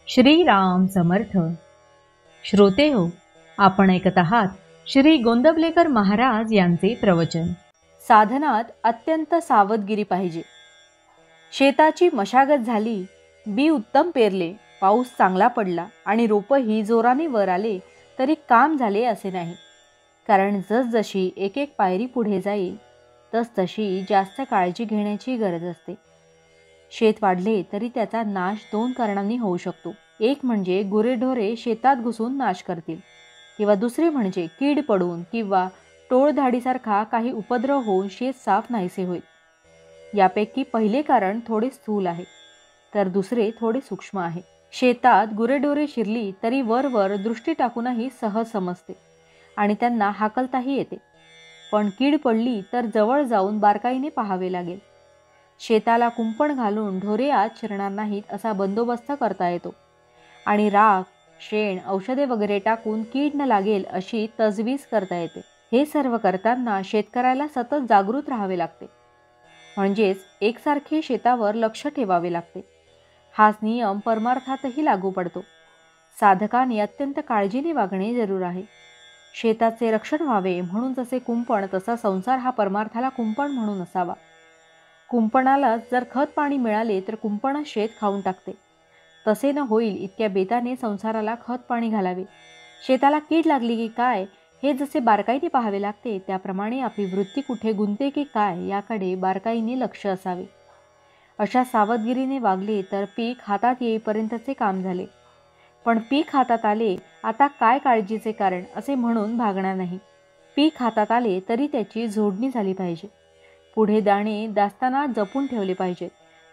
श्रीराम समर्थ. श्रोते हो, आपण ऐकत आहात श्री गोंदवलेकर महाराज यांचे प्रवचन. साधनात अत्यंत सावधगिरी पाहिजे. शेताची मशागत झाली, बी उत्तम पेरले, पाऊस चांगला पडला आणि रोपही जोराने वर आले तरी काम झाले असे नाही. कारण जसजशी एक एक पायरी पुढे जाईल तसतशी जास्त काळजी घेण्याची गरज असते. शेत वाढले तरी त्याचा नाश दोन कारणांनी होऊ शकतो. एक म्हणजे गुरेढोरे शेतात घुसून नाश करतील, किंवा दुसरे म्हणजे कीड पडून किंवा टोळधाडीसारखा काही उपद्रव होऊन शेत साफ नाहीसे होईल. यापैकी पहिले कारण थोडे स्थूल आहे, तर दुसरे थोडे सूक्ष्म आहे. शेतात गुरेढोरे शिरली तरी वरवर दृष्टी टाकूनही सहज समजते आणि त्यांना हाकलताही येते. पण कीड पडली तर जवळ जाऊन बारकाईने पाहावे लागेल. शेताला कुंपण घालून ढोरे आत शिरणार नाहीत असा बंदोबस्त करता येतो आणि राख, शेण, औषधे वगैरे टाकून कीड न लागेल अशी तजवीज करता येते. हे सर्व करताना शेतकऱ्याला सतत जागृत राहावे लागते, म्हणजेच एकसारखे शेतावर लक्ष ठेवावे लागते. हाच नियम परमार्थातही लागू पडतो. साधकाने अत्यंत काळजीने वागणे जरूर आहे. शेताचे रक्षण व्हावे म्हणून जसे कुंपण, तसा संसार हा परमार्थाला कुंपण म्हणून असावा. कुंपणाला जर खत पाणी मिळाले तर कुंपणच शेत खाऊन टाकते. तसे न होईल इतक्या बेताने संसाराला खत पाणी घालावे. शेताला कीड लागली की काय हे जसे बारकाईने पाहावे लागते, त्याप्रमाणे आपली वृत्ती कुठे गुंते की काय याकडे बारकाईने लक्ष असावे. अशा सावधगिरीने वागले तर पीक हातात येईपर्यंतचे काम झाले. पण पीक हातात आले, आता काय काळजीचे कारण असे म्हणून भागणार नाही. पीक हातात आले तरी त्याची झोडणी झाली पाहिजे. पुढे दाणे दास्ताना जपून ठेवले पाहिजेत,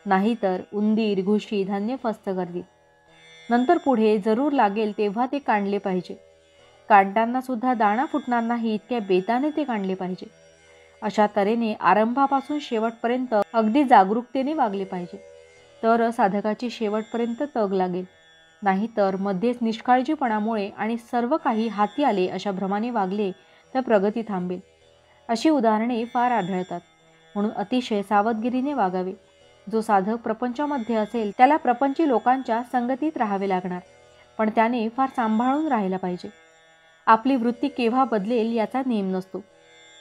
नाहीतर उंदीर, घुशी धान्य फस्त करतील. नंतर पुढे जरूर लागेल तेव्हा ते काढले पाहिजे. काढताना सुद्धा दाणा फुटणार नाही इतक्या बेताने ते काढले पाहिजे. अशा तऱ्हेने आरंभापासून शेवटपर्यंत अगदी जागरूकतेने वागले पाहिजे, तर साधकाची शेवटपर्यंत तग लागेल. नाहीतर मध्येच निष्काळजीपणामुळे आणि सर्व काही हाती आले अशा भ्रमाने वागले तर प्रगती थांबेल. अशी उदाहरणे फार आढळतात. म्हणून अतिशय सावधगिरीने वागावे. जो साधक प्रपंचामध्ये असेल त्याला प्रपंची लोकांच्या संगतीत राहावे लागणार, पण त्याने फार सांभाळून राहायला पाहिजे. आपली वृत्ती केव्हा बदलेल याचा नेम नसतो.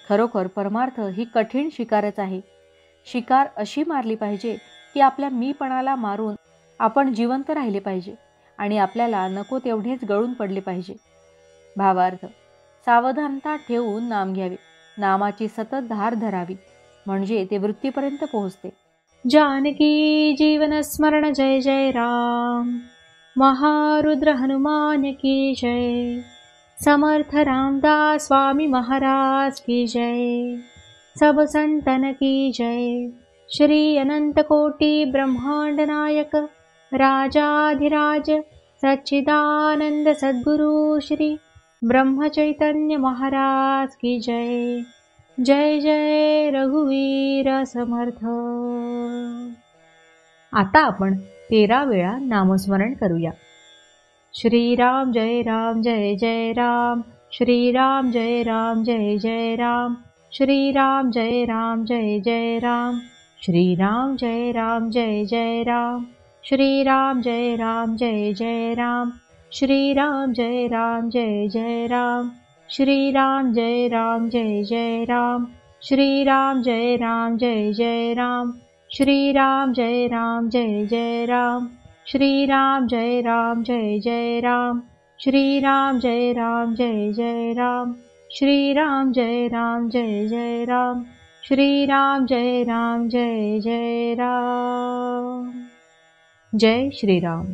खरोखर परमार्थ ही कठीण शिकारच आहे. शिकार अशी मारली पाहिजे की आपल्या मीपणाला मारून आपण जिवंत राहिले पाहिजे आणि आपल्याला नको तेवढेच गळून पडले पाहिजे. भावार्थ: सावधानता ठेवून नाम घ्यावे. नामाची सतत धार धरावी, म्हणजे ते वृत्तीपर्यंत पोहोचते. जानकी जीवन स्मरण जय जय राम. महारुद्र हनुमान की जय. समर्थ रामदास स्वामी महाराज की जय. सब संतन की जय. श्री अनंत कोटि ब्रह्मांड नायक राजाधिराज सच्चिदानंद सद्गुरु श्री ब्रह्म चैतन्य महाराज की जय. जय जय रघुवीर समर्थ. आता आपण 13 वेळा नामस्मरण करूया. श्रीराम जय राम जय जय राम. श्रीराम जय राम जय जय राम. श्रीराम जय राम जय जय राम. श्रीराम जय राम जय जय राम. श्रीराम जय राम जय जय राम. श्रीराम जय राम जय जय राम. श्रीराम जय राम जय जय राम. श्रीराम जय राम जय जय राम. श्रीराम जय राम जय जय राम. श्रीराम जय राम जय जय राम. श्रीराम जय राम जय जय राम. श्रीराम जय राम जय जय राम. श्रीराम जय राम जय जय राम. जय श्रीराम.